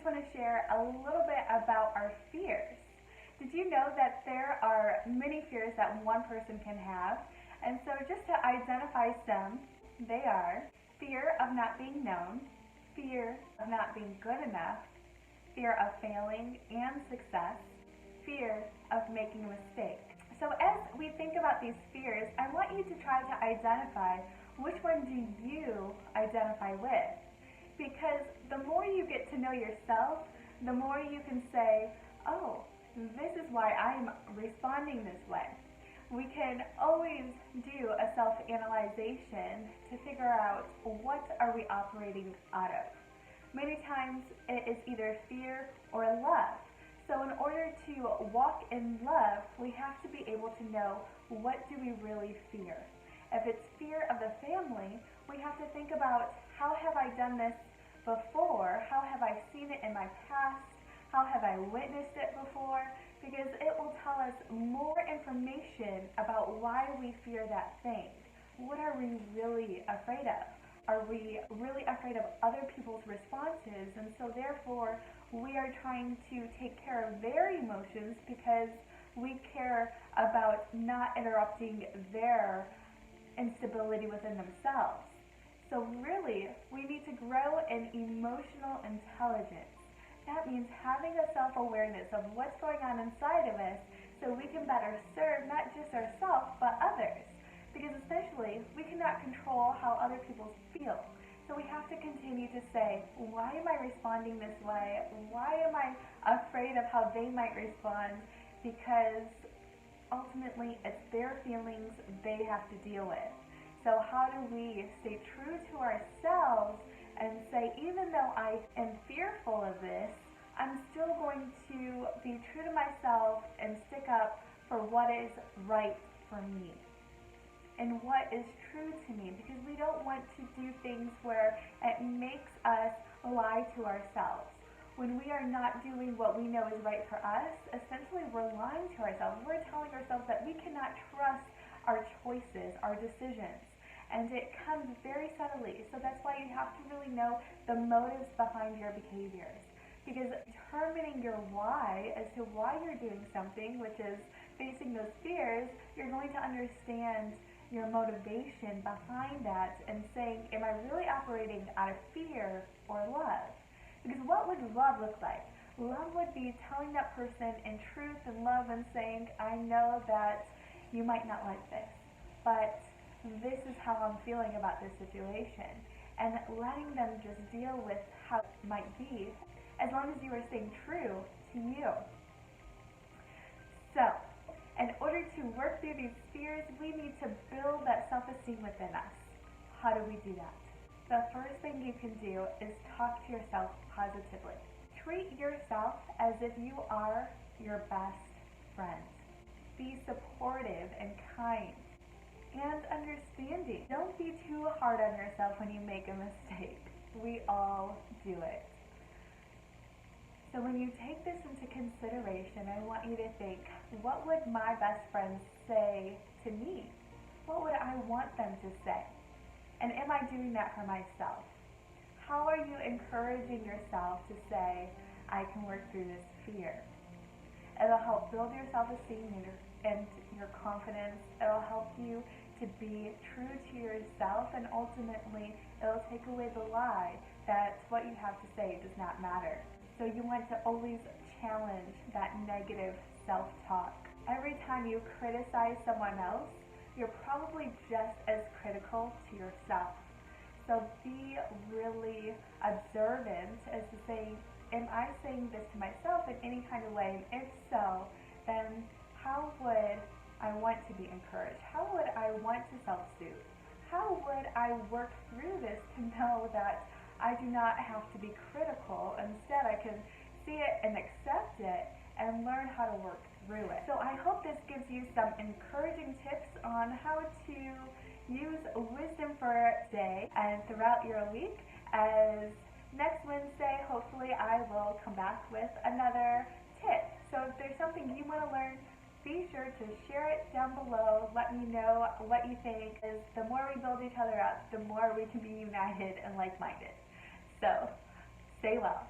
just want to share a little bit about our fears. Did you know that there are many fears that one person can have? And so just to identify some, they are fear of not being known, fear of not being good enough, fear of failing and success, fear of making a mistake. So as we think about these fears, I want you to try to identify which one do you identify with. Because the more you get to know yourself, the more you can say, oh, this is why I'm responding this way. We can always do a self-analyzation to figure out what are we operating out of. Many times it is either fear or love. So in order to walk in love, we have to be able to know what do we really fear. If it's fear of the family, we have to think about how have I done this before? How have I seen it in my past? How have I witnessed it before? Because it will tell us more information about why we fear that thing. What are we really afraid of? Are we really afraid of other people's responses? And so therefore, we are trying to take care of their emotions because we care about not interrupting their instability within themselves. So really, we need to grow in emotional intelligence. That means having a self-awareness of what's going on inside of us so we can better serve not just ourselves but others. Because essentially, we cannot control how other people feel. So we have to continue to say, why am I responding this way? Why am I afraid of how they might respond? Because ultimately, it's their feelings they have to deal with. So how do we stay true to ourselves and say, even though I am fearful of this, I'm still going to be true to myself and stick up for what is right for me and what is true to me, because we don't want to do things where it makes us lie to ourselves. When we are not doing what we know is right for us, essentially we're lying to ourselves. We're telling ourselves that we cannot trust our choices, our decisions. And it comes very subtly. So that's why you have to really know the motives behind your behaviors. Because determining your why as to why you're doing something, which is facing those fears, you're going to understand your motivation behind that and saying, am I really operating out of fear or love? Because what would love look like? Love would be telling that person in truth and love and saying, I know that you might not like this, but this is how I'm feeling about this situation. And letting them just deal with how it might be, as long as you are staying true to you. So, in order to work through these fears, we need to build that self-esteem within us. How do we do that? The first thing you can do is talk to yourself positively. Treat yourself as if you are your best friend. Be supportive and kind and understanding. Don't be too hard on yourself when you make a mistake. We all do it. So when you take this into consideration, I want you to think, what would my best friends say to me? What would I want them to say? And am I doing that for myself? How are you encouraging yourself to say, I can work through this fear? It'll help build your self-esteem and your confidence. It'll help you to be true to yourself, and ultimately it'll take away the lie that what you have to say does not matter. So you want to always challenge that negative self-talk. Every time you criticize someone else, you're probably just as critical to yourself. So be really observant as to say, am I saying this to myself in any kind of way? And if so, then how would I want to be encouraged? How would I want to self-soothe? How would I work through this to know that I do not have to be critical? Instead, I can see it and accept it and learn how to work through it. So I hope this gives you some encouraging tips on how to use wisdom for today and throughout your week. As next Wednesday, hopefully I will come back with another tip. So if there's something you want to learn, be sure to share it down below. Let me know what you think. Because the more we build each other up, the more we can be united and like-minded. So, stay well.